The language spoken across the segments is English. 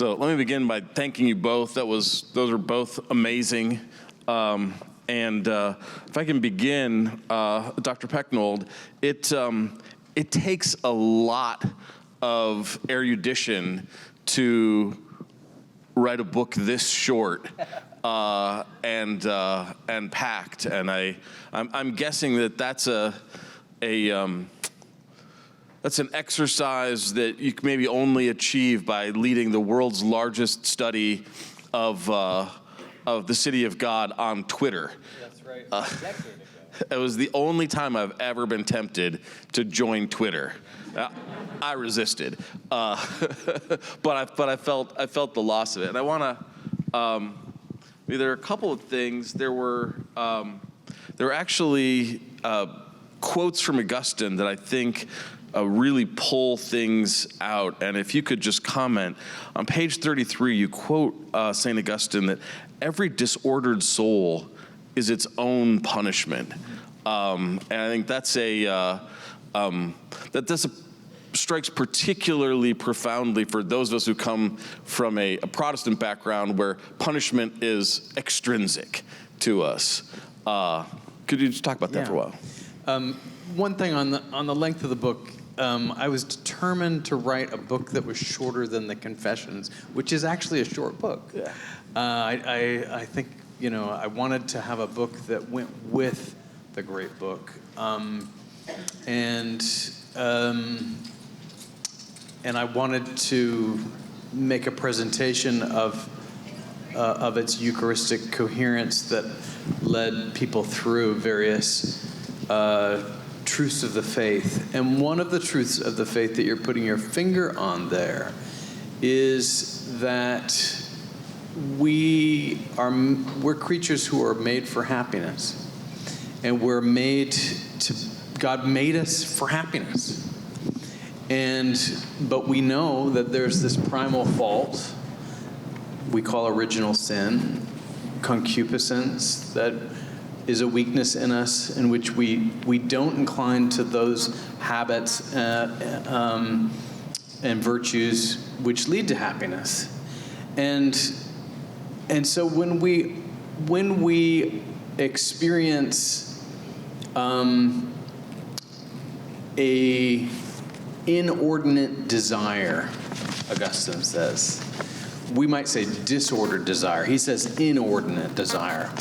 So let me begin by thanking you both. Those are both amazing. If I can begin, Dr. Pecknold, it takes a lot of erudition to write a book this short and packed, and I'm guessing that's that's an exercise that you can maybe only achieve by leading the world's largest study of the City of God on Twitter. That's right. A decade ago. It was the only time I've ever been tempted to join Twitter. I resisted, but I felt the loss of it. And I want to. There are a couple of things. There were actually quotes from Augustine that I think really pull things out. And if you could just comment on page 33, you quote St. Augustine that every disordered soul is its own punishment. And I think that's strikes particularly profoundly for those of us who come from a Protestant background where punishment is extrinsic to us. Could you just talk about that for a while? One thing on the length of the book, I was determined to write a book that was shorter than the Confessions, which is actually a short book. Yeah. I think, I wanted to have a book that went with the great book. And I wanted to make a presentation of its Eucharistic coherence that led people through various truths of the faith. And one of the truths of the faith that you're putting your finger on there is that we're creatures who are made for happiness. And God made us for happiness. But we know that there's this primal fault we call original sin, concupiscence, that is a weakness in us in which we don't incline to those habits and virtues which lead to happiness. And so when we experience a inordinate desire, Augustine says, we might say disordered desire. He says inordinate desire.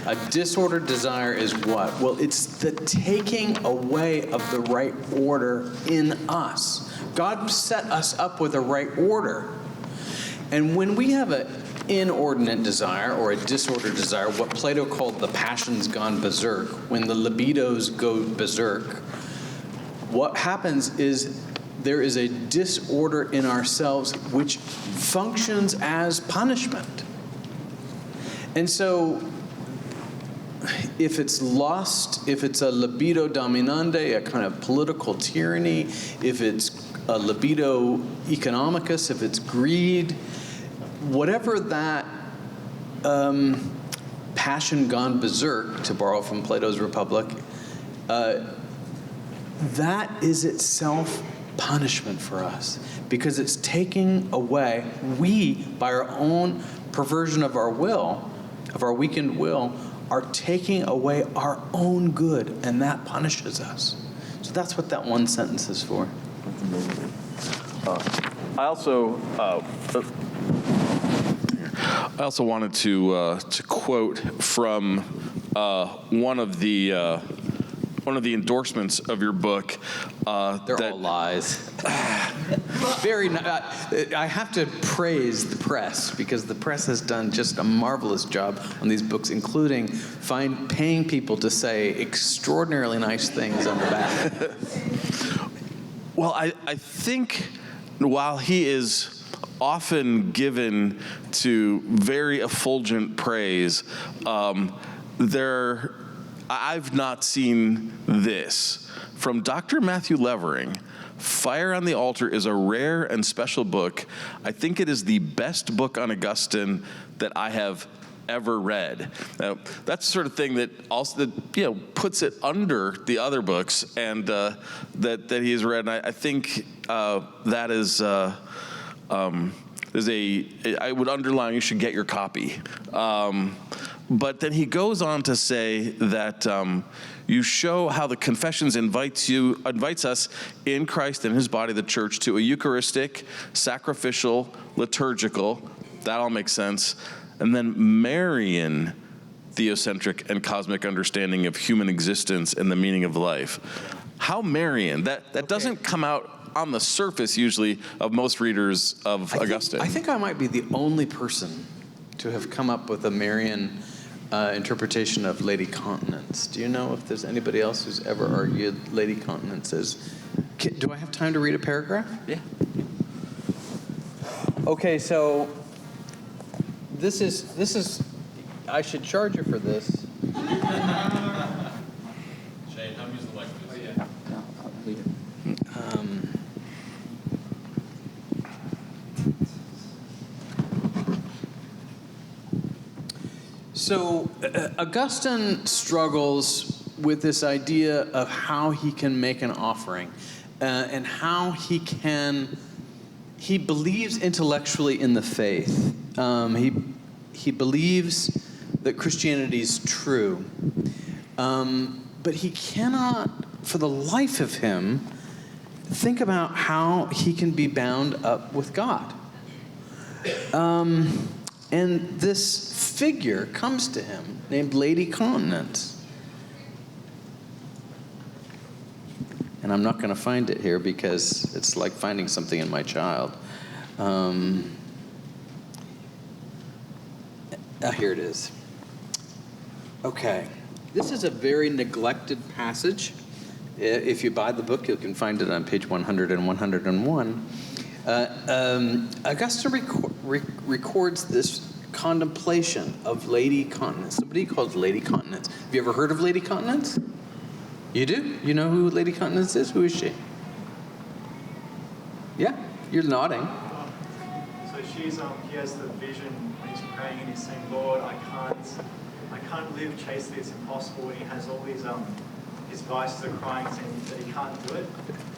A disordered desire is what? Well, it's the taking away of the right order in us. God set us up with a right order. And when we have an inordinate desire or a disordered desire, what Plato called the passions gone berserk, when the libidos go berserk, what happens is there is a disorder in ourselves which functions as punishment. And so if it's lust, if it's a libido dominante, a kind of political tyranny, if it's a libido economicus, if it's greed, whatever that passion gone berserk, to borrow from Plato's Republic, that is itself punishment for us, because it's taking away, by our own perversion of our will, of our weakened will, are taking away our own good, and that punishes us. So that's what that one sentence is for. I also wanted to quote from one of the endorsements of your book. They're all lies. I have to praise the press, because the press has done just a marvelous job on these books, including paying people to say extraordinarily nice things on the back. Well, I think while he is often given to very effulgent praise, I've not seen this. From Dr. Matthew Levering, Fire on the Altar is a rare and special book. I think it is the best book on Augustine that I have ever read. Now, that's the sort of thing that also puts it under the other books and that he has read. And I think that is I would underline, you should get your copy. But then he goes on to say that you show how the Confessions invites us in Christ and his body, the church, to a Eucharistic, sacrificial, liturgical, that all makes sense, and then Marian theocentric and cosmic understanding of human existence and the meaning of life. How Marian? That doesn't come out on the surface usually of most readers of Augustine. I think I might be the only person to have come up with a Marian interpretation of Lady Continence. Do you know if there's anybody else who's ever argued Lady Continence as... Do I have time to read a paragraph? Yeah. Okay, so this is I should charge you for this. Shane, how many is the lectures? Oh, yeah. No, I'll leave it. So Augustine struggles with this idea of how he can make an offering and how he believes intellectually in the faith. He believes that Christianity is true, but he cannot, for the life of him, think about how he can be bound up with God. And this figure comes to him named Lady Continence. And I'm not going to find it here because it's like finding something in my child. Here it is. Okay. This is a very neglected passage. If you buy the book, you can find it on page 100 and 101. Augustine records this contemplation of Lady Continence. Somebody called Lady Continence. Have you ever heard of Lady Continence? You do? You know who Lady Continence is? Who is she? Yeah, you're nodding. So he has the vision when he's praying and he's saying, Lord, I can't live chastely, it's impossible. And he has all his vices are crying, saying that he can't do it.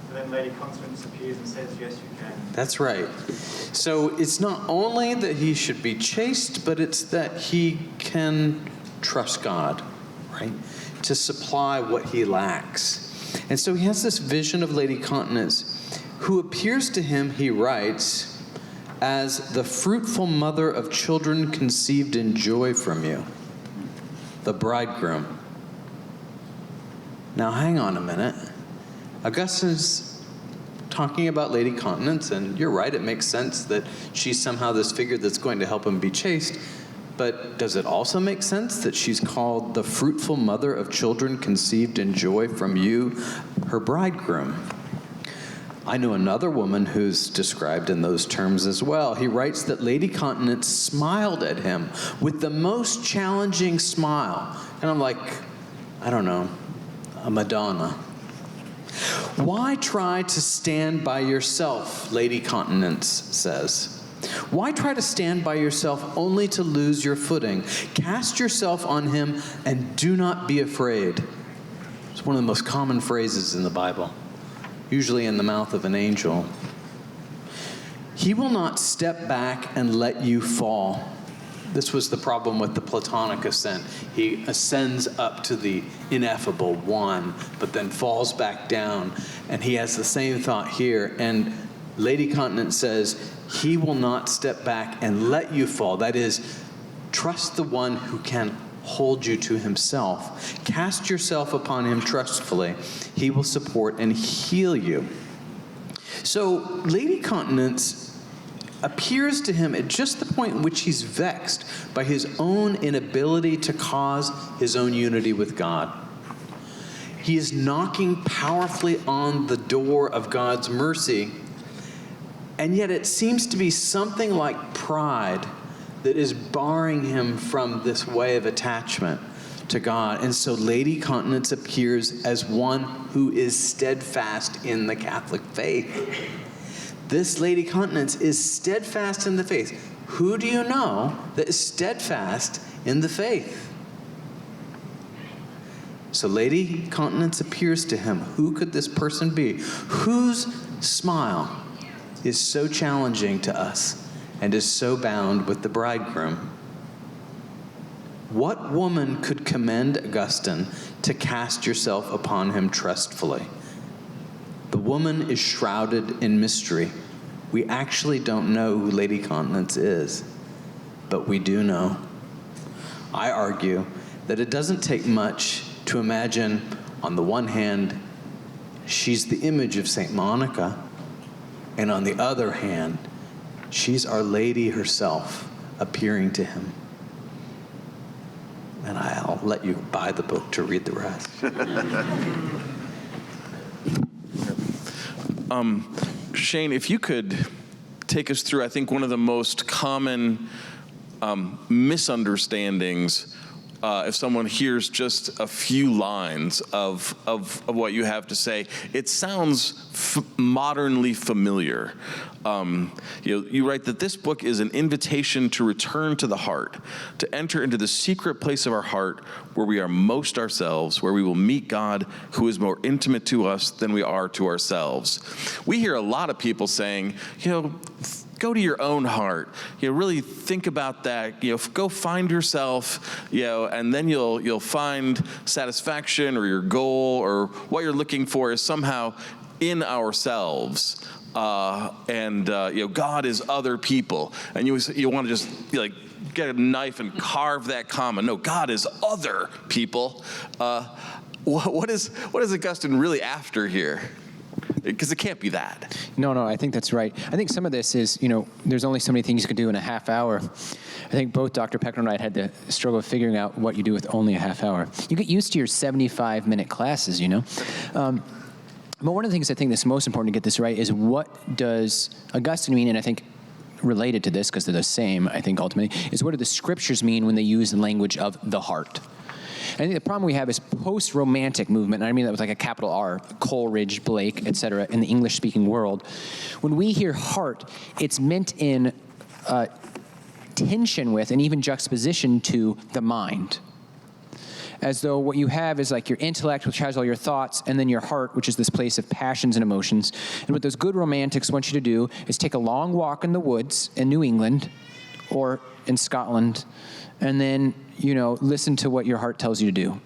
And then Lady Continence appears and says, yes, you can. That's right. So it's not only that he should be chaste, but it's that he can trust God, right, to supply what he lacks. And so he has this vision of Lady Continence, who appears to him, he writes, as the fruitful mother of children conceived in joy from you, the bridegroom. Now hang on a minute. Augustine's talking about Lady Continence, and you're right, it makes sense that she's somehow this figure that's going to help him be chaste. But does it also make sense that she's called the fruitful mother of children conceived in joy from you, her bridegroom? I know another woman who's described in those terms as well. He writes that Lady Continence smiled at him with the most challenging smile. And I'm like, I don't know, a Madonna. Why try to stand by yourself, Lady Continence says. Why try to stand by yourself only to lose your footing? Cast yourself on him and do not be afraid. It's one of the most common phrases in the Bible, usually in the mouth of an angel. He will not step back and let you fall. This was the problem with the Platonic ascent. He ascends up to the ineffable one, but then falls back down. And he has the same thought here. And Lady Continence says, he will not step back and let you fall. That is, trust the one who can hold you to himself. Cast yourself upon him trustfully. He will support and heal you. So Lady Continence appears to him at just the point in which he's vexed by his own inability to cause his own unity with God. He is knocking powerfully on the door of God's mercy, and yet it seems to be something like pride that is barring him from this way of attachment to God. And so Lady Continence appears as one who is steadfast in the Catholic faith. This Lady Continence is steadfast in the faith. Who do you know that is steadfast in the faith? So Lady Continence appears to him. Who could this person be? Whose smile is so challenging to us and is so bound with the bridegroom. What woman could commend Augustine to cast yourself upon him trustfully? The woman is shrouded in mystery. We actually don't know who Lady Continence is, but we do know. I argue that it doesn't take much to imagine, on the one hand, she's the image of St. Monica, and on the other hand, she's Our Lady herself appearing to him. And I'll let you buy the book to read the rest. Shane, if you could take us through, I think, one of the most common misunderstandings if someone hears just a few lines of what you have to say. It sounds modernly familiar. You write that this book is an invitation to return to the heart, to enter into the secret place of our heart where we are most ourselves, where we will meet God who is more intimate to us than we are to ourselves. We hear a lot of people saying, go to your own heart. Really think about that. Go find yourself. And then you'll find satisfaction, or your goal, or what you're looking for is somehow in ourselves. God is other people, and you want to just get a knife and carve that comma. No, God is other people. What is Augustine really after here? Because it can't be that. No, I think that's right. I think some of this is, there's only so many things you could do in a half hour. I think both Dr. Pecknold and I had the struggle of figuring out what you do with only a half hour. You get used to your 75-minute classes, But one of the things I think that's most important to get this right is, what does Augustine mean? And I think related to this, because they're the same, I think ultimately, is what do the scriptures mean when they use the language of the heart? I think the problem we have is post-romantic movement, and I mean that with like a capital R, Coleridge, Blake, etc., in the English-speaking world. When we hear heart, it's meant in tension with and even juxtaposition to the mind. As though what you have is like your intellect, which has all your thoughts, and then your heart, which is this place of passions and emotions. And what those good romantics want you to do is take a long walk in the woods in New England or in Scotland, and then, listen to what your heart tells you to do.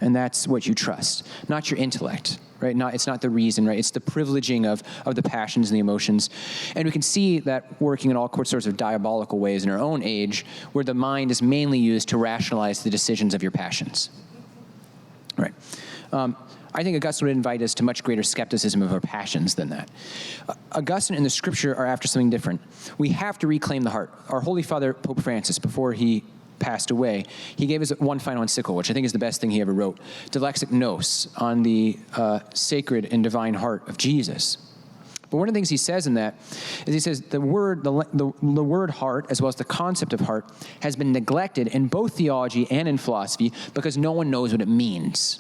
And that's what you trust, not your intellect, right? It's not the reason, right? It's the privileging of the passions and the emotions. And we can see that working in all sorts of diabolical ways in our own age, where the mind is mainly used to rationalize the decisions of your passions, right? I think Augustine would invite us to much greater skepticism of our passions than that. Augustine and the Scripture are after something different. We have to reclaim the heart. Our Holy Father, Pope Francis, before he passed away, he gave us one final encyclical, which I think is the best thing he ever wrote, De Lex Nos, on the sacred and divine heart of Jesus. But one of the things he says in that is he says the word heart, as well as the concept of heart, has been neglected in both theology and in philosophy because no one knows what it means.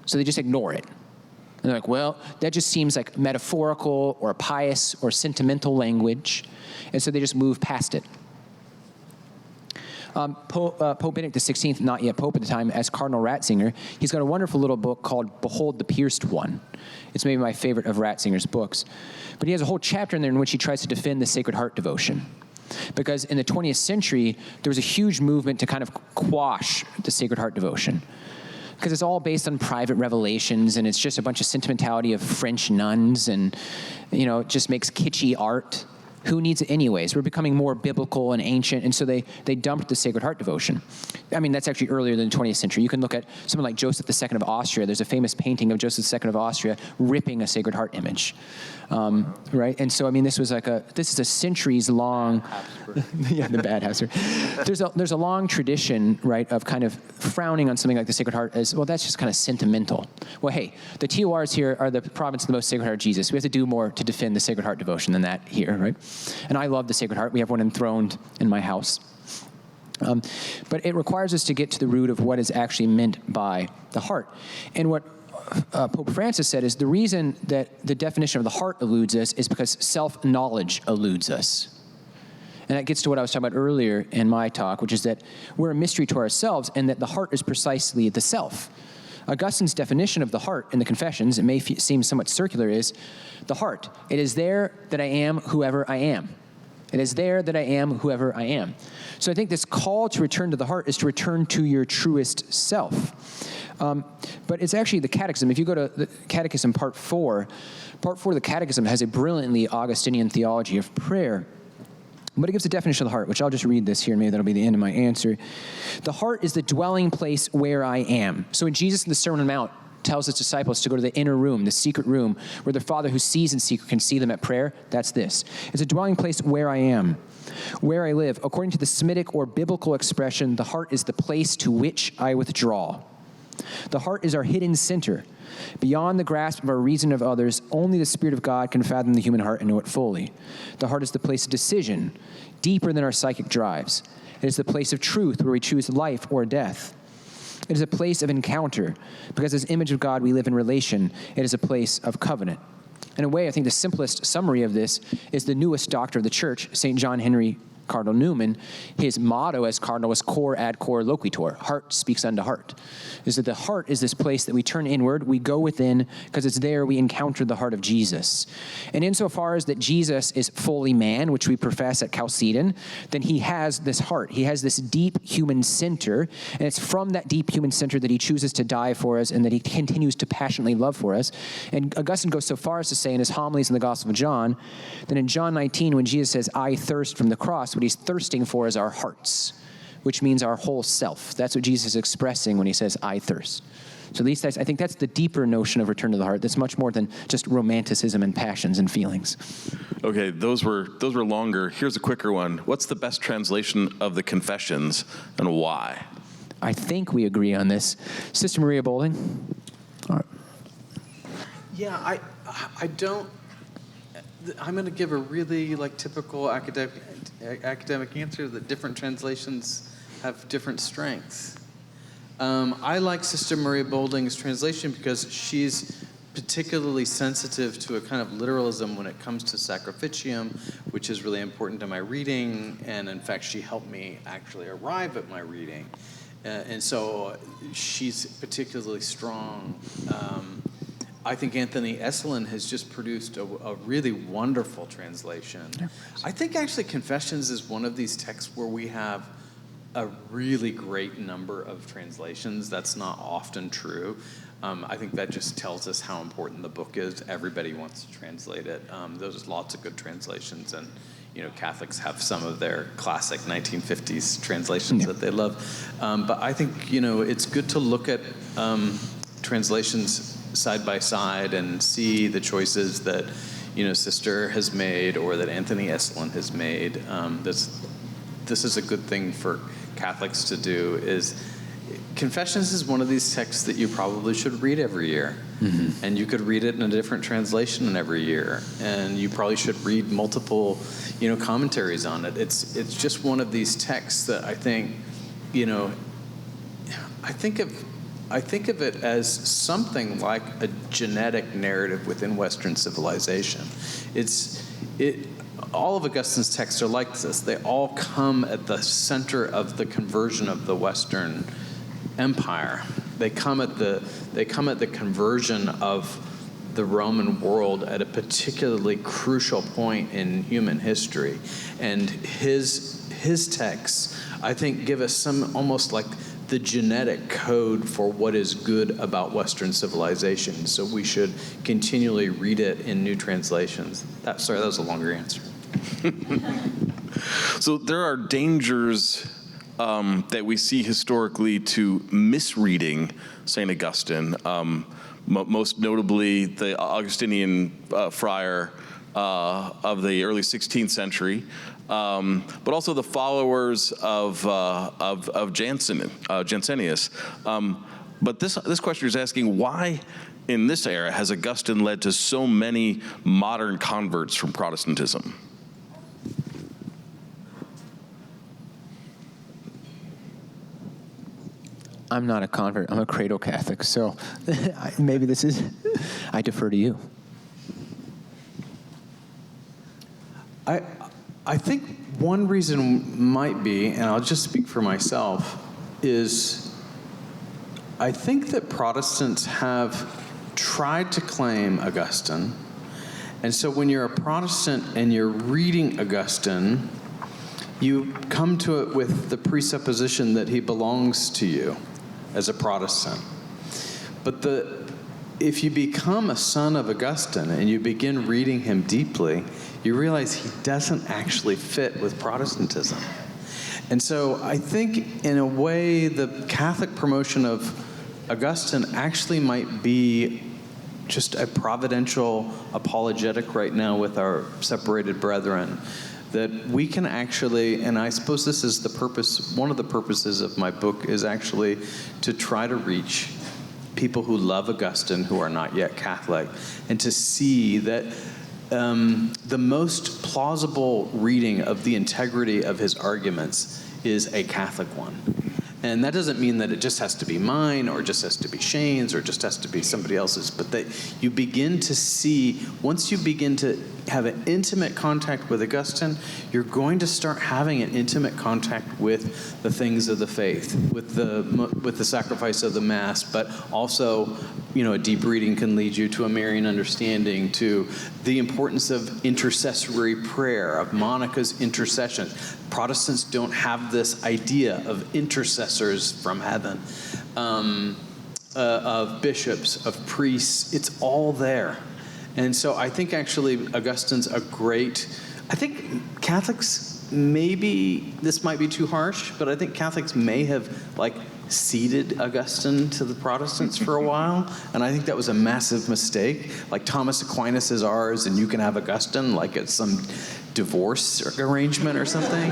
So they just ignore it. And they're like, well, that just seems like metaphorical or pious or sentimental language. And so they just move past it. Pope Benedict XVI, not yet Pope at the time, as Cardinal Ratzinger, he's got a wonderful little book called Behold the Pierced One. It's maybe my favorite of Ratzinger's books. But he has a whole chapter in there in which he tries to defend the Sacred Heart devotion. Because in the 20th century, there was a huge movement to kind of quash the Sacred Heart devotion. Because it's all based on private revelations, and it's just a bunch of sentimentality of French nuns, and, it just makes kitschy art. Who needs it anyways? We're becoming more biblical and ancient, and so they dumped the Sacred Heart devotion. I mean, that's actually earlier than the 20th century. You can look at someone like Joseph II of Austria. There's a famous painting of Joseph II of Austria ripping a Sacred Heart image, right? And so, I mean, this is a centuries-long, yeah, the bad Habsburg. There's a long tradition, right, of kind of frowning on something like the Sacred Heart as, well, that's just kind of sentimental. Well, hey, the TORs here are the province of the most Sacred Heart of Jesus. We have to do more to defend the Sacred Heart devotion than that here, right? And I love the Sacred Heart. We have one enthroned in my house. But it requires us to get to the root of what is actually meant by the heart. And what Pope Francis said is the reason that the definition of the heart eludes us is because self-knowledge eludes us. And that gets to what I was talking about earlier in my talk, which is that we're a mystery to ourselves, and that the heart is precisely the self. Augustine's definition of the heart in the Confessions, it may seem somewhat circular, is the heart. It is there that I am whoever I am. It is there that I am whoever I am. So I think this call to return to the heart is to return to your truest self. But it's actually the Catechism. If you go to the Catechism Part 4 of the Catechism has a brilliantly Augustinian theology of prayer. But it gives a definition of the heart, which I'll just read this here, and maybe that'll be the end of my answer. The heart is the dwelling place where I am. So when Jesus in the Sermon on the Mount tells his disciples to go to the inner room, the secret room, where their Father who sees in secret can see them at prayer, that's this. It's a dwelling place where I am, where I live. According to the Semitic or biblical expression, the heart is the place to which I withdraw. The heart is our hidden center. Beyond the grasp of our reason of others, only the Spirit of God can fathom the human heart and know it fully. The heart is the place of decision, deeper than our psychic drives. It is the place of truth where we choose life or death. It is a place of encounter, because as image of God we live in relation. It is a place of covenant. In a way, I think the simplest summary of this is the newest doctor of the church, St. John Henry Cardinal Newman. His motto as cardinal was cor ad cor loquitur, heart speaks unto heart. Is that the heart is this place that we turn inward, we go within, because it's there we encounter the heart of Jesus. And insofar as that Jesus is fully man, which we profess at Chalcedon, then he has this heart. He has this deep human center, and it's from that deep human center that he chooses to die for us and that he continues to passionately love for us. And Augustine goes so far as to say in his homilies in the Gospel of John, that in John 19, when Jesus says, I thirst from the cross, what he's thirsting for is our hearts, which means our whole self. That's what Jesus is expressing when he says, I thirst. So at least I think that's the deeper notion of return to the heart. That's much more than just romanticism and passions and feelings. Okay, those were longer. Here's a quicker one. What's the best translation of the Confessions and why? I think we agree on this. Sister Maria Bowling? All right. Yeah, I don't. I'm going to give a really typical academic answer that different translations have different strengths. I like Sister Maria Boulding's translation because she's particularly sensitive to a kind of literalism when it comes to sacrificium, which is really important to my reading, and in fact she helped me actually arrive at my reading. And so she's particularly strong. I think Anthony Esselin has just produced a really wonderful translation. I think actually Confessions is one of these texts where we have a really great number of translations. That's not often true. I think that just tells us how important the book is. Everybody wants to translate it. There's lots of good translations, and Catholics have some of their classic 1950s translations that they love. But I think it's good to look at translations side by side and see the choices that Sister has made or that Anthony Esselin has made. This is a good thing for Catholics to do. Confessions is one of these texts that you probably should read every year. Mm-hmm. And you could read it in a different translation every year. And you probably should read multiple commentaries on it. It's just one of these texts that I think I think of it as something like a genetic narrative within Western civilization. All of Augustine's texts are like this. They all come at the center of the conversion of the Western Empire. They come at the conversion of the Roman world at a particularly crucial point in human history. And his texts, I think, give us some almost like the genetic code for what is good about Western civilization. So we should continually read it in new translations. That was a longer answer. So there are dangers that we see historically to misreading St. Augustine, most notably the Augustinian friar of the early 16th century, but also the followers of Jansenius. But this question is asking, why in this era has Augustine led to so many modern converts from Protestantism? I'm not a convert. I'm a cradle Catholic, so maybe I defer to you. I think one reason might be, and I'll just speak for myself, is I think that Protestants have tried to claim Augustine, and so when you're a Protestant and you're reading Augustine, you come to it with the presupposition that he belongs to you as a Protestant. But if you become a son of Augustine and you begin reading him deeply, you realize he doesn't actually fit with Protestantism. And so I think, in a way, the Catholic promotion of Augustine actually might be just a providential apologetic right now with our separated brethren, that we can actually, and I suppose this is the purpose, one of the purposes of my book is actually to try to reach people who love Augustine who are not yet Catholic, and to see that the most plausible reading of the integrity of his arguments is a Catholic one. And that doesn't mean that it just has to be mine, or just has to be Shane's, or just has to be somebody else's, but that you begin to see, once you begin to have an intimate contact with Augustine, you're going to start having an intimate contact with the things of the faith, with the sacrifice of the Mass, but also, a deep reading can lead you to a Marian understanding, to the importance of intercessory prayer, of Monica's intercession. Protestants don't have this idea of intercessors from heaven, of bishops, of priests. It's all there. And so I think actually Augustine's I think Catholics, maybe this might be too harsh, but I think Catholics may have ceded Augustine to the Protestants for a while, and I think that was a massive mistake. Like Thomas Aquinas is ours, and you can have Augustine like it's some divorce arrangement or something.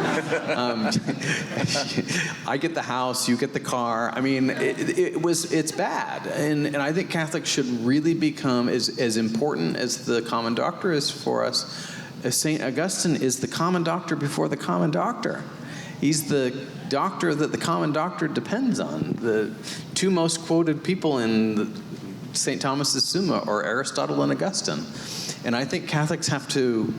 I get the house, you get the car. I mean, it's bad, and I think Catholics should really become as important as the Common Doctor is for us. St. Augustine is the Common Doctor before the Common Doctor. He's the doctor that the Common Doctor depends on. The two most quoted people in St. Thomas's Summa are Aristotle and Augustine. And I think Catholics have to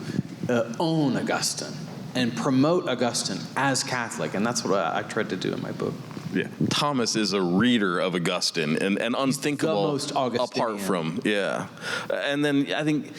own Augustine and promote Augustine as Catholic, and that's what I tried to do in my book. Yeah, Thomas is a reader of Augustine and unthinkable the most Augustinian. Apart from, yeah. And then I think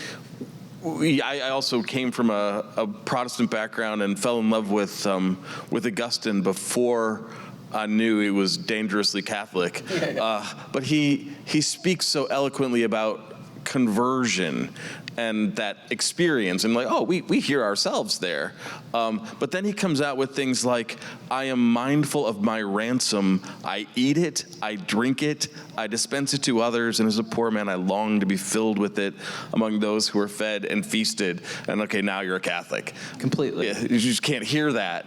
I also came from a Protestant background and fell in love with Augustine before I knew he was dangerously Catholic. But he speaks so eloquently about conversion and that experience, and we hear ourselves there. But then he comes out with things like, I am mindful of my ransom, I eat it, I drink it, I dispense it to others, and as a poor man I long to be filled with it among those who are fed and feasted. And okay, now you're a Catholic. Completely. Yeah, you just can't hear that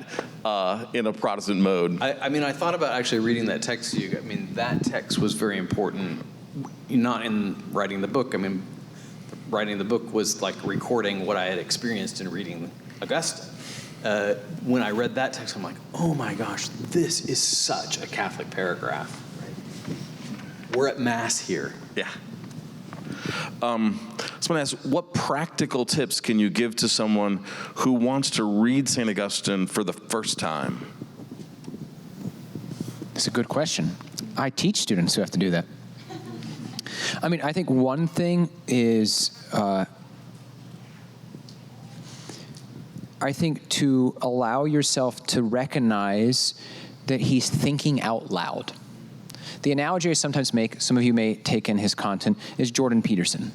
in a Protestant mode. I thought about actually reading that text to you. I mean, that text was very important, not in writing the book. I mean, writing the book was like recording what I had experienced in reading Augustine. When I read that text, I'm like, oh my gosh, this is such a Catholic paragraph. Right? We're at Mass here. Yeah. So I want to ask, what practical tips can you give to someone who wants to read St. Augustine for the first time? It's a good question. I teach students who have to do that. I mean, I think one thing is, I think to allow yourself to recognize that he's thinking out loud. The analogy I sometimes make, some of you may take in his content, is Jordan Peterson.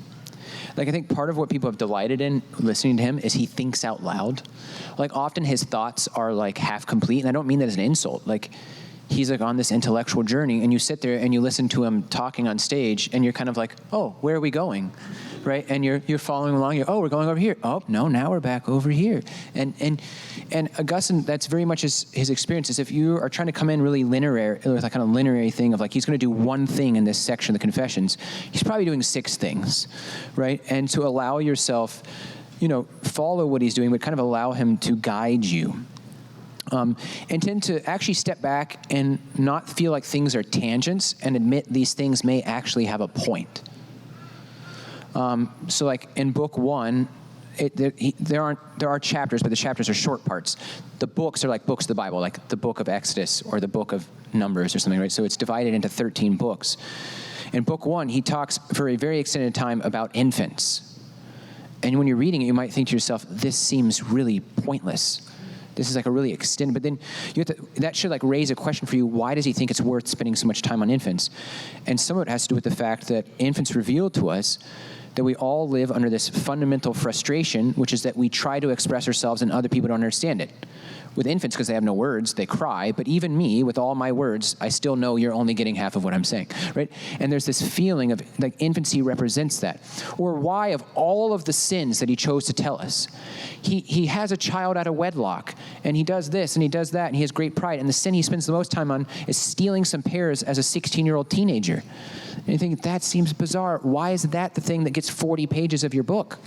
I think part of what people have delighted in listening to him is he thinks out loud. Often his thoughts are half complete, and I don't mean that as an insult. He's on this intellectual journey, and you sit there and you listen to him talking on stage, and you're kind of like, oh, where are we going, right? And you're following along. We're going over here. Oh, no, now we're back over here. And Augustine, that's very much his experience. Is if you are trying to come in really linear, with that kind of linear thing of he's going to do one thing in this section of the Confessions, he's probably doing 6 things, right? And to allow yourself, follow what he's doing, but kind of allow him to guide you. And tend to actually step back and not feel like things are tangents and admit these things may actually have a point. So in book 1, there are chapters, but the chapters are short parts. The books are like books of the Bible, like the book of Exodus or the book of Numbers or something, right? So it's divided into 13 books. In book 1, he talks for a very extended time about infants. And when you're reading it, you might think to yourself, this seems really pointless. This is like a really extended, but then that should like raise a question for you. Why does he think it's worth spending so much time on infants? And some of it has to do with the fact that infants reveal to us that we all live under this fundamental frustration, which is that we try to express ourselves and other people don't understand it. With infants, because they have no words, they cry, but even me, with all my words, I still know you're only getting half of what I'm saying, right? And there's this feeling of, like, infancy represents that. Or why, of all of the sins that he chose to tell us, he has a child out of wedlock, and he does this, and he does that, and he has great pride, and the sin he spends the most time on is stealing some pears as a 16-year-old teenager. And you think, that seems bizarre. Why is that the thing that gets 40 pages of your book?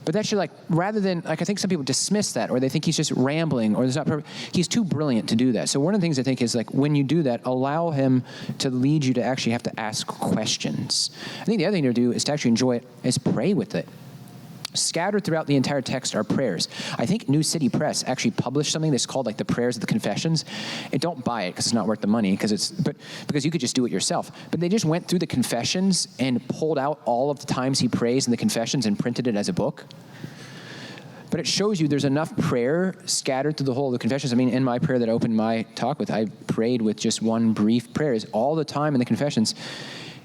But that should, like, rather than, like, I think some people dismiss that, or they think he's just rambling, or there's not perfect. He's too brilliant to do that. So one of the things I think is, like, when you do that, allow him to lead you to actually have to ask questions. I think the other thing to do is to actually enjoy it, is pray with it. Scattered throughout the entire text are prayers. I think New City Press actually published something that's called like the Prayers of the Confessions. And don't buy it because it's not worth the money, because you could just do it yourself. But they just went through the confessions and pulled out all of the times he prays in the confessions and printed it as a book. But it shows you there's enough prayer scattered through the whole of the confessions. I mean, in my prayer that I opened my talk with, I prayed with just one brief prayer. It's all the time in the confessions.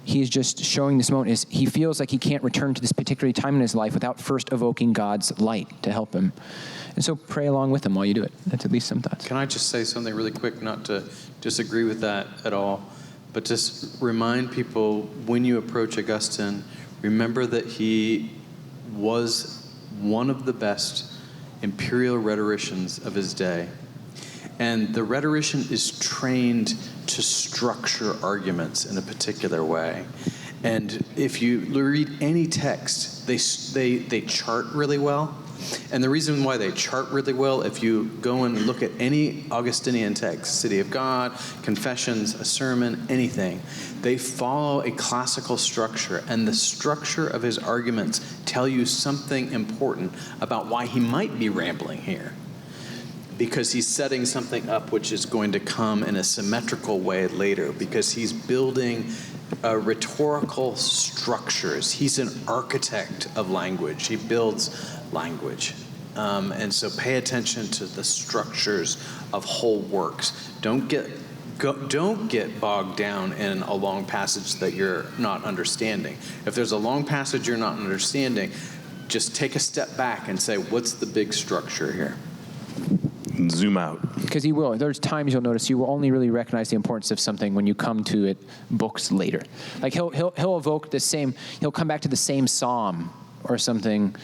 He's just showing this moment is he feels like he can't return to this particular time in his life without first evoking God's light to help him. And so pray along with him while you do it. That's at least some thoughts. Can I just say something really quick, not to disagree with that at all, but just remind people when you approach Augustine, remember that he was one of the best imperial rhetoricians of his day. And the rhetorician is trained to structure arguments in a particular way. And if you read any text, they chart really well. And the reason why they chart really well, if you go and look at any Augustinian text, City of God, Confessions, a sermon, anything, they follow a classical structure. And the structure of his arguments tell you something important about why he might be rambling here. Because he's setting something up which is going to come in a symmetrical way later, because he's building rhetorical structures. He's an architect of language. He builds language. And so pay attention to the structures of whole works. Don't get bogged down in a long passage that you're not understanding. If there's a long passage you're not understanding, just take a step back and say, what's the big structure here? Zoom out. Because he will. There's times you'll notice you will only really recognize the importance of something when you come to it books later. Like he'll evoke the same, he'll come back to the same psalm or something,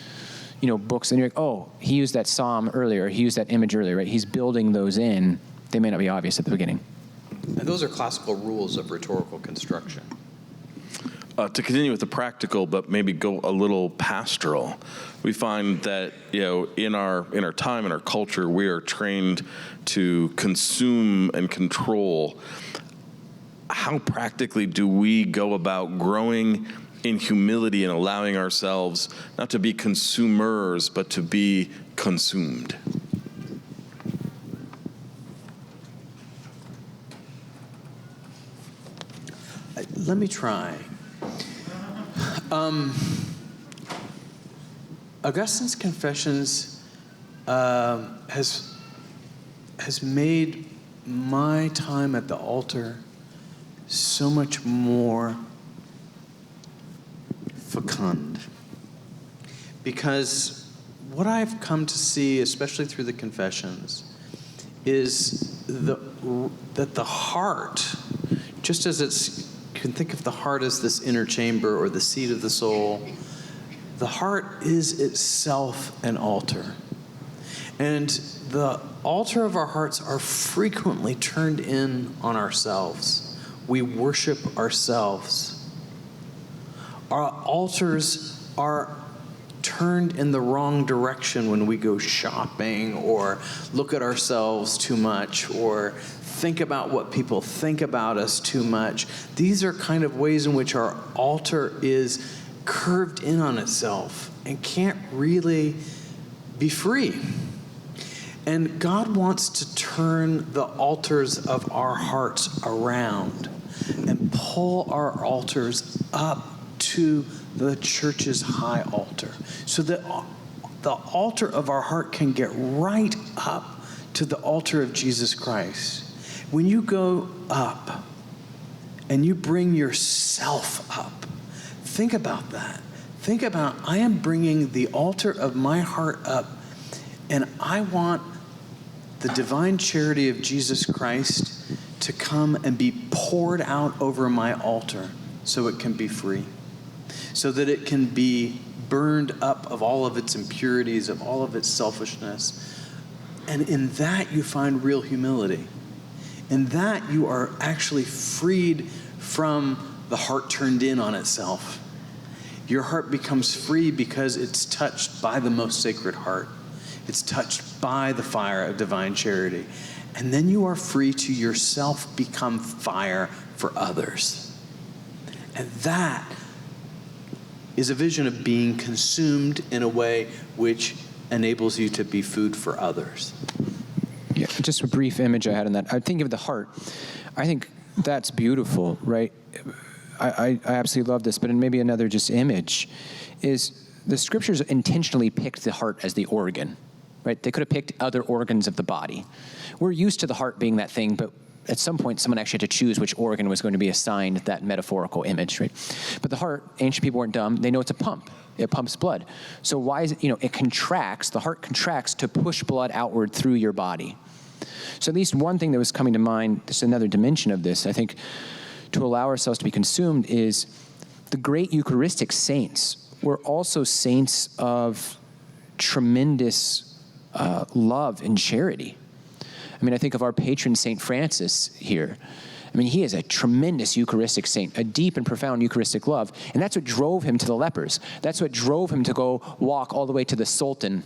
books, and you're like, oh, he used that psalm earlier, he used that image earlier, right? He's building those in. They may not be obvious at the beginning. And those are classical rules of rhetorical construction. To continue with the practical, but maybe go a little pastoral, we find that in our time, in our culture, we are trained to consume and control. How practically do we go about growing in humility and allowing ourselves not to be consumers, but to be consumed? Let me try. Augustine's Confessions has made my time at the altar so much more fecund. Because what I've come to see, especially through the Confessions, is that the heart, just as you can think of the heart as this inner chamber or the seat of the soul, the heart is itself an altar. And the altar of our hearts are frequently turned in on ourselves. We worship ourselves. Our altars are turned in the wrong direction when we go shopping or look at ourselves too much or think about what people think about us too much. These are kind of ways in which our altar is curved in on itself and can't really be free. And God wants to turn the altars of our hearts around and pull our altars up to the church's high altar, so that the altar of our heart can get right up to the altar of Jesus Christ. When you go up and you bring yourself up, think about that. Think about, I am bringing the altar of my heart up, and I want the divine charity of Jesus Christ to come and be poured out over my altar so it can be free, so that it can be burned up of all of its impurities, of all of its selfishness. And in that you find real humility. In that you are actually freed from the heart turned in on itself. Your heart becomes free because it's touched by the most sacred heart. It's touched by the fire of divine charity. And then you are free to yourself become fire for others. And that is a vision of being consumed in a way which enables you to be food for others. Yeah, just a brief image I had on that. I think of the heart. I think that's beautiful, right? I absolutely love this, but in maybe another just image is the scriptures intentionally picked the heart as the organ, right? They could have picked other organs of the body. We're used to the heart being that thing, but at some point someone actually had to choose which organ was going to be assigned that metaphorical image, right? But the heart, ancient people weren't dumb. They know it's a pump. It pumps blood. So why is it, it contracts, the heart contracts to push blood outward through your body. So at least one thing that was coming to mind, just another dimension of this, I think, to allow ourselves to be consumed is the great Eucharistic saints were also saints of tremendous love and charity. I mean, I think of our patron St. Francis here. I mean, he is a tremendous Eucharistic saint, a deep and profound Eucharistic love. And that's what drove him to the lepers. That's what drove him to go walk all the way to the Sultan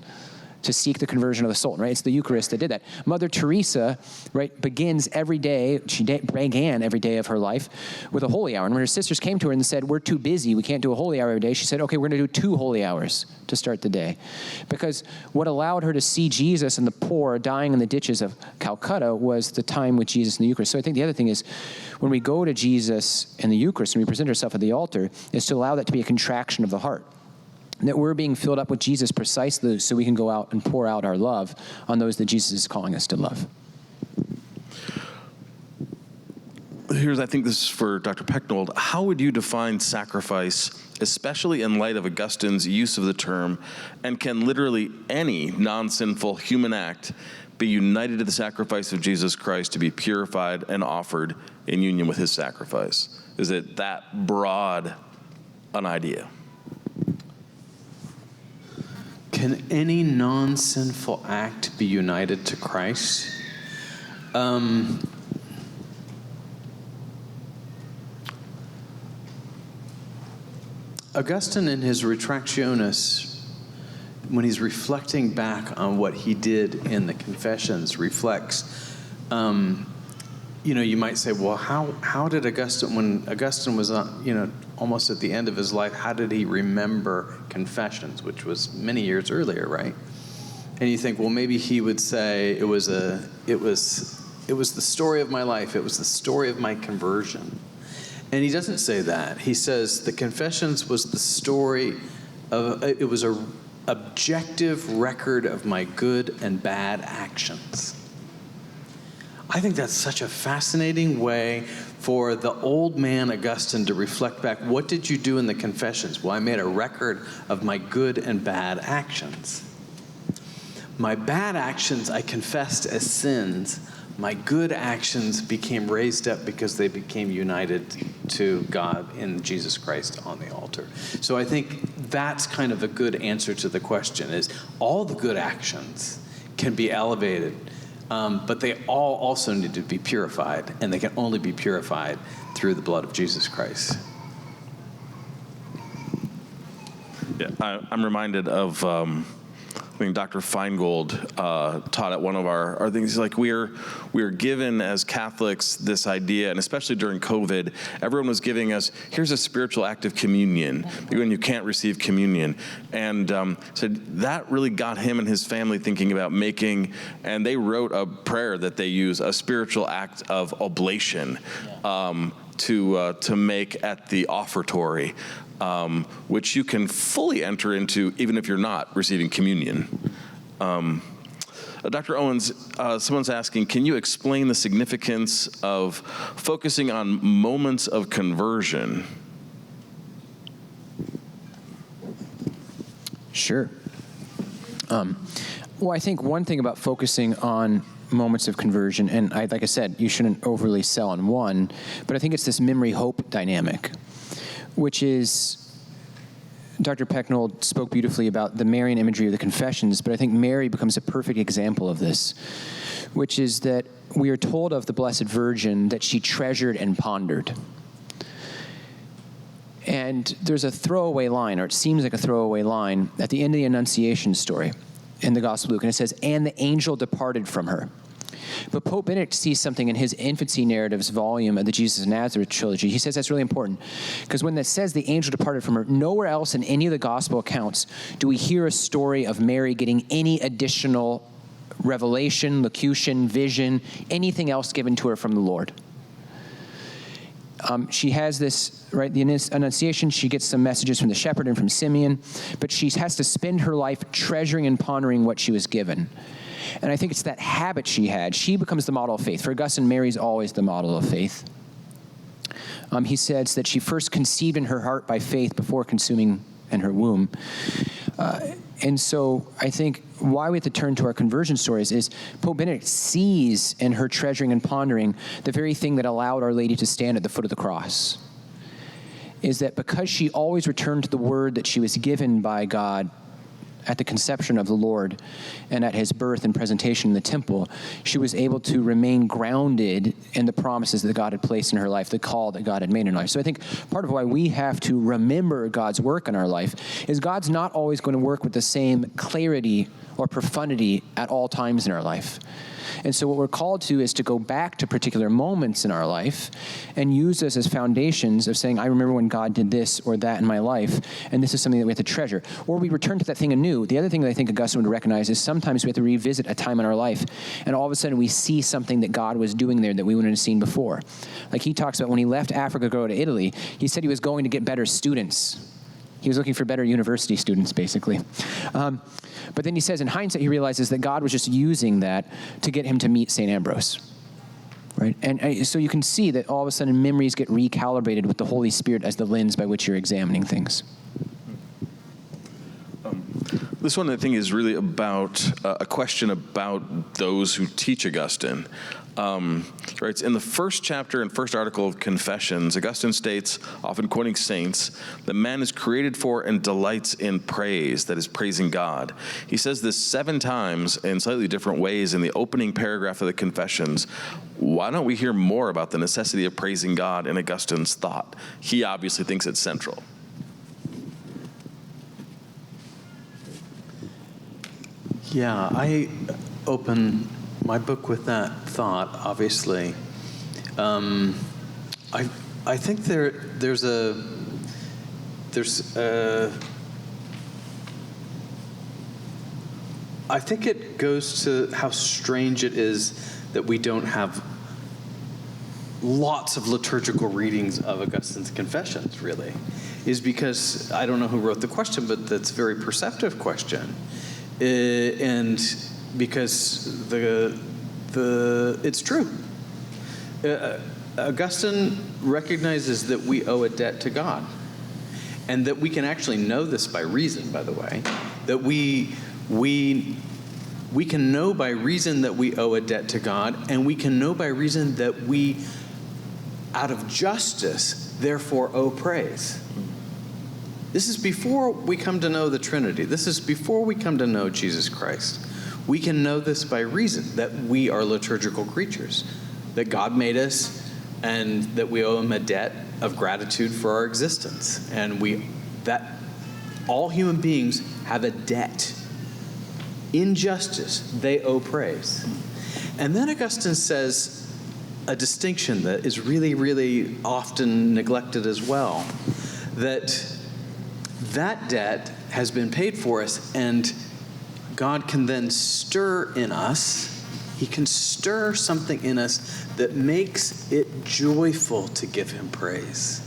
to seek the conversion of the Sultan, right? It's the Eucharist that did that. Mother Teresa, right, begins every day, she began every day of her life with a holy hour. And when her sisters came to her and said, we're too busy, we can't do a holy hour every day, she said, okay, we're going to do 2 holy hours to start the day. Because what allowed her to see Jesus and the poor dying in the ditches of Calcutta was the time with Jesus in the Eucharist. So I think the other thing is, when we go to Jesus in the Eucharist and we present ourselves at the altar, is to allow that to be a contraction of the heart. That we're being filled up with Jesus precisely so we can go out and pour out our love on those that Jesus is calling us to love. I think this is for Dr. Pecknold. How would you define sacrifice, especially in light of Augustine's use of the term, and can literally any non-sinful human act be united to the sacrifice of Jesus Christ to be purified and offered in union with his sacrifice? Is it that broad an idea? Can any non-sinful act be united to Christ? Augustine in his Retractionis, when he's reflecting back on what he did in the Confessions, reflects, you might say, well, how did Augustine, when Augustine was, almost at the end of his life, how did he remember Confessions, which was many years earlier, right? And you think, well, maybe he would say it was the story of my life. It was the story of my conversion. And he doesn't say that. He says the Confessions was the story of, it was a objective record of my good and bad actions. I think that's such a fascinating way for the old man Augustine to reflect back. What did you do in the Confessions? Well, I made a record of my good and bad actions. My bad actions I confessed as sins. My good actions became raised up because they became united to God in Jesus Christ on the altar. So I think that's kind of a good answer to the question, is all the good actions can be elevated, but they all also need to be purified, and they can only be purified through the blood of Jesus Christ. Yeah, I'm reminded of, I think Dr. Feingold taught at one of our things. He's like, we are given as Catholics this idea, and especially during COVID, everyone was giving us, here's a spiritual act of communion when you can't receive communion. And said that really got him and his family thinking about making, and they wrote a prayer that they use, a spiritual act of oblation. to make at the offertory, which you can fully enter into even if you're not receiving communion. Dr. Owens, someone's asking, can you explain the significance of focusing on moments of conversion? Sure. Well, I think one thing about focusing on moments of conversion, and like I said, you shouldn't overly sell on one, but I think it's this memory-hope dynamic, which is, Dr. Pecknold spoke beautifully about the Marian imagery of the confessions, but I think Mary becomes a perfect example of this, which is that we are told of the Blessed Virgin that she treasured and pondered. And there's a throwaway line, or it seems like a throwaway line, at the end of the Annunciation story in the Gospel of Luke, and it says, "And the angel departed from her." But Pope Benedict sees something in his infancy narratives volume of the Jesus of Nazareth trilogy. He says that's really important, because when it says the angel departed from her, nowhere else in any of the Gospel accounts do we hear a story of Mary getting any additional revelation, locution, vision, anything else given to her from the Lord. She has this, right, the Annunciation, she gets some messages from the shepherd and from Simeon, but she has to spend her life treasuring and pondering what she was given. And I think it's that habit she had. She becomes the model of faith. For Augustine, Mary's always the model of faith. He says that she first conceived in her heart by faith before consuming in her womb. And so I think why we have to turn to our conversion stories is Pope Benedict sees in her treasuring and pondering the very thing that allowed Our Lady to stand at the foot of the cross. Is that because she always returned to the word that she was given by God at the conception of the Lord and at his birth and presentation in the temple, she was able to remain grounded in the promises that God had placed in her life, the call that God had made in her life. So I think part of why we have to remember God's work in our life is God's not always going to work with the same clarity or profundity at all times in our life. And so what we're called to is to go back to particular moments in our life and use this as foundations of saying, I remember when God did this or that in my life, and this is something that we have to treasure. Or we return to that thing anew. The other thing that I think Augustine would recognize is sometimes we have to revisit a time in our life, and all of a sudden we see something that God was doing there that we wouldn't have seen before. Like he talks about when he left Africa to go to Italy, he said he was going to get better students. He was looking for better university students, basically. But then he says, in hindsight, he realizes that God was just using that to get him to meet St. Ambrose, right? And so you can see that all of a sudden memories get recalibrated with the Holy Spirit as the lens by which you're examining things. This one, I think, is really about a question about those who teach Augustine. Right, it's in the first chapter and first article of Confessions, Augustine states, often quoting saints, that man is created for and delights in praise, that is, praising God. He says this 7 times in slightly different ways in the opening paragraph of the Confessions. Why don't we hear more about the necessity of praising God in Augustine's thought? He obviously thinks it's central. Yeah, I open my book with that thought, obviously. I think there's I think it goes to how strange it is that we don't have lots of liturgical readings of Augustine's Confessions, really, is because, I don't know who wrote the question, but that's a very perceptive question. And because it's true. Augustine recognizes that we owe a debt to God, and that we can actually know this by reason, by the way, that we can know by reason that we owe a debt to God, and we can know by reason that we, out of justice, therefore owe praise. This is before we come to know the Trinity. This is before we come to know Jesus Christ. We can know this by reason, that we are liturgical creatures, that God made us, and that we owe him a debt of gratitude for our existence. And that all human beings have a debt. In justice, they owe praise. And then Augustine says a distinction that is really, really often neglected as well, that debt has been paid for us, and God can then stir in us He can stir something in us that makes it joyful to give him praise.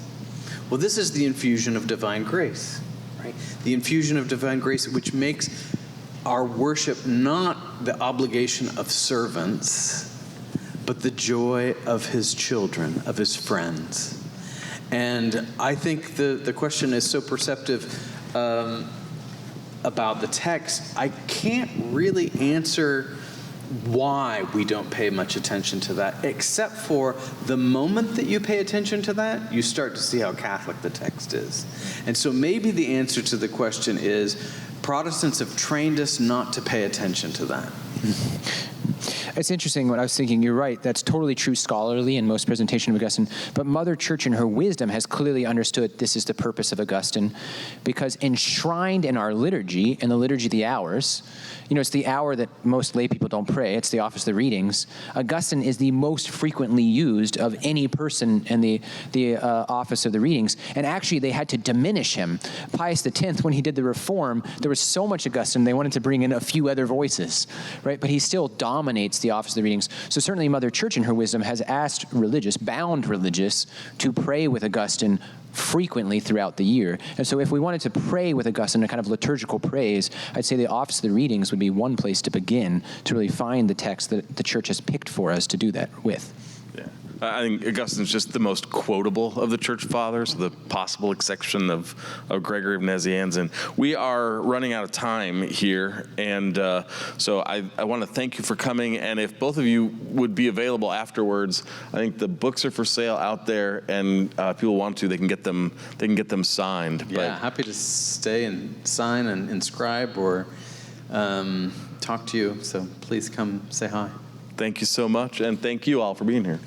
Well, this is the infusion of divine grace, right? The infusion of divine grace, which makes our worship not the obligation of servants, but the joy of his children, of his friends. And I think the question is so perceptive about the text. I can't really answer why we don't pay much attention to that, except for the moment that you pay attention to that, you start to see how Catholic the text is. And so maybe the answer to the question is Protestants have trained us not to pay attention to that. It's interesting what I was thinking. You're right. That's totally true scholarly in most presentation of Augustine. But Mother Church in her wisdom has clearly understood this is the purpose of Augustine, because enshrined in our liturgy, in the Liturgy of the Hours, it's the hour that most lay people don't pray. It's the office of the readings. Augustine is the most frequently used of any person in the office of the readings. And actually, they had to diminish him. Pius X, when he did the reform, there was so much Augustine, they wanted to bring in a few other voices, right? But he still dominates the office of the readings. So certainly Mother Church in her wisdom has asked bound religious, to pray with Augustine frequently throughout the year. And so if we wanted to pray with Augustine, a kind of liturgical praise, I'd say the office of the readings would be one place to begin to really find the text that the Church has picked for us to do that with. Yeah. I think Augustine's just the most quotable of the Church Fathers, the possible exception of Gregory of Nazianzen. And we are running out of time here, and so I want to thank you for coming. And if both of you would be available afterwards, I think the books are for sale out there, and people want to, they can get them signed. Yeah, happy to stay and sign and inscribe or talk to you. So please come say hi. Thank you so much, and thank you all for being here.